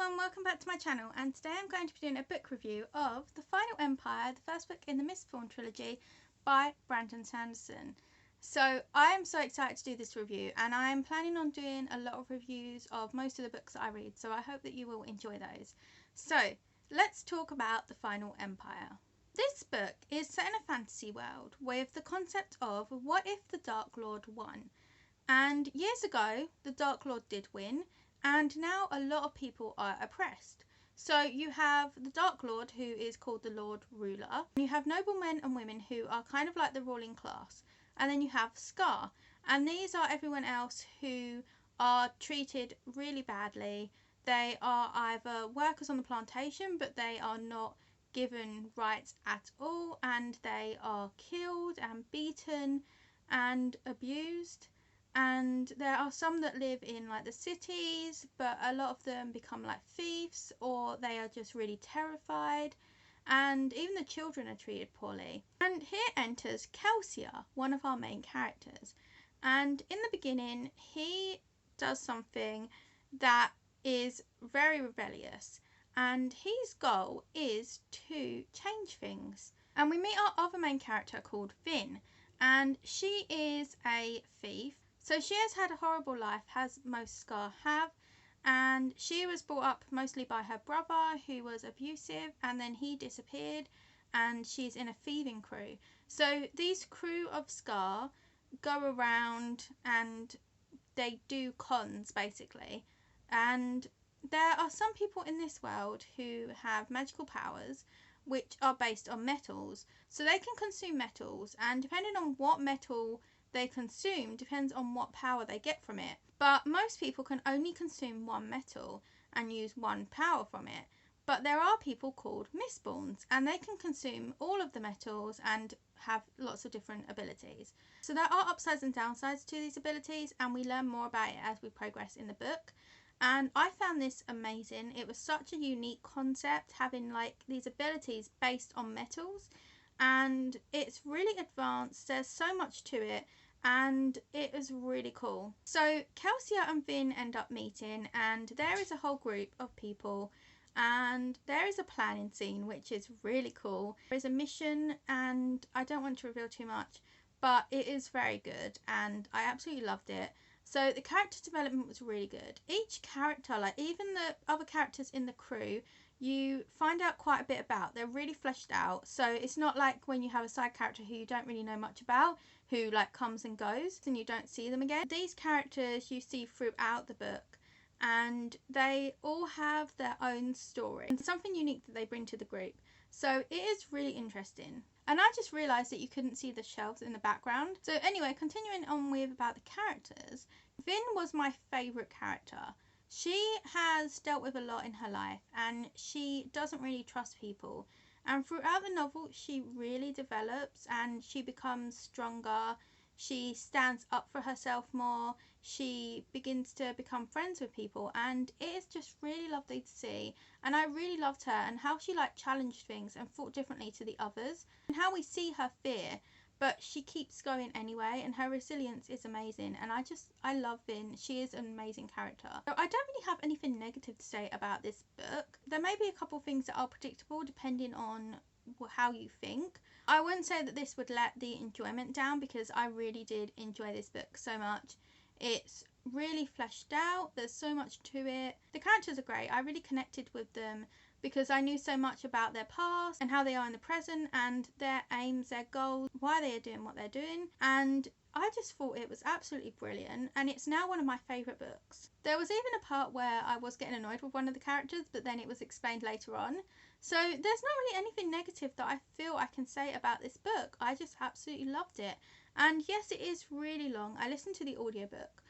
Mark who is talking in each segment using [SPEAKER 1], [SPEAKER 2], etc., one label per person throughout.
[SPEAKER 1] everyone, welcome back to my channel, and today I'm going to be doing a book review of The Final Empire, the first book in the Mistborn trilogy by Brandon Sanderson. So I am so excited to do this review, and I'm planning on doing a lot of reviews of most of the books that I read, so I hope that you will enjoy those. So let's talk about The Final Empire. This book is set in a fantasy world with the concept of what if the Dark Lord won? And years ago the Dark Lord did win, and now a lot of people are oppressed. So you have the Dark Lord, who is called the Lord Ruler. You have noblemen and women who are kind of like the ruling class. And then you have Scar. And these are everyone else who are treated really badly. They are either workers on the plantation, but they are not given rights at all. And they are killed and beaten and abused. And there are some that live in like the cities, but a lot of them become like thieves, or they are just really terrified, and even the children are treated poorly. And here enters Kelsier, one of our main characters, and in the beginning he does something that is very rebellious, and his goal is to change things. And we meet our other main character called Vin, and she is a thief. So she has had a horrible life, as most Scar have, and she was brought up mostly by her brother, who was abusive, and then he disappeared, and she's in a thieving crew. So these crew of Scar go around and they do cons, basically, and there are some people in this world who have magical powers which are based on metals. So they can consume metals, and depending on what metal they consume depends on what power they get from it. But most people can only consume one metal and use one power from it. But there are people called Mistborns, and they can consume all of the metals and have lots of different abilities. So there are upsides and downsides to these abilities, and we learn more about it as we progress in the book. And I found this amazing. It was such a unique concept, having like these abilities based on metals, and it's really advanced. There's so much to it, and it is really cool. So Kelsier and Vin end up meeting, and there is a whole group of people, and there is a planning scene which is really cool. There is a mission, and I don't want to reveal too much, but it is very good and I absolutely loved it. So the character development was really good. Each character, like even the other characters in the crew, you find out quite a bit about. They're really fleshed out. So it's not like when you have a side character who you don't really know much about, who like comes and goes and you don't see them again. These characters you see throughout the book, and they all have their own story and something unique that they bring to the group. So it is really interesting. And I just realised that you couldn't see the shelves in the background. So anyway, continuing on with about the characters, Vin was my favourite character. She has dealt with a lot in her life, and she doesn't really trust people. And throughout the novel, she really develops and she becomes stronger. She stands up for herself more. She begins to become friends with people, and it is just really lovely to see. And I really loved her, and how she like challenged things and thought differently to the others, and how we see her fear, but she keeps going anyway, and her resilience is amazing. And I love Vin. She is an amazing character. So I don't really have anything negative to say about this book. There may be a couple of things that are predictable depending on how you think. I wouldn't say that this would let the enjoyment down, because I really did enjoy this book so much. It's really fleshed out. There's so much to it. The characters are great. I really connected with them because I knew so much about their past and how they are in the present, and their aims, their goals, why they are doing what they're doing. And I just thought it was absolutely brilliant, and it's now one of my favourite books. There was even a part where I was getting annoyed with one of the characters, but then it was explained later on. So there's not really anything negative that I feel I can say about this book. I just absolutely loved it. And yes, it is really long. I listened to the audiobook,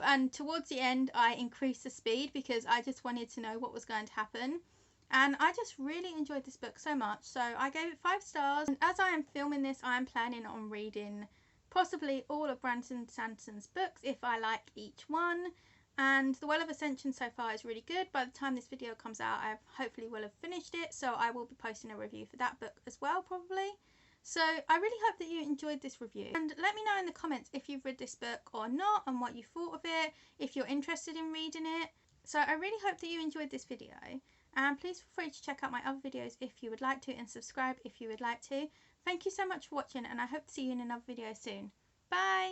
[SPEAKER 1] and towards the end I increased the speed because I just wanted to know what was going to happen. And I just really enjoyed this book so much, so I gave it 5 stars. And as I am filming this, I am planning on reading possibly all of Brandon Sanderson's books if I like each one. And The Well of Ascension so far is really good. By the time this video comes out, I hopefully will have finished it, so I will be posting a review for that book as well, probably. So I really hope that you enjoyed this review, and let me know in the comments if you've read this book or not and what you thought of it, if you're interested in reading it. So I really hope that you enjoyed this video, and please feel free to check out my other videos if you would like to, and subscribe if you would like to. Thank you so much for watching, and I hope to see you in another video soon. Bye!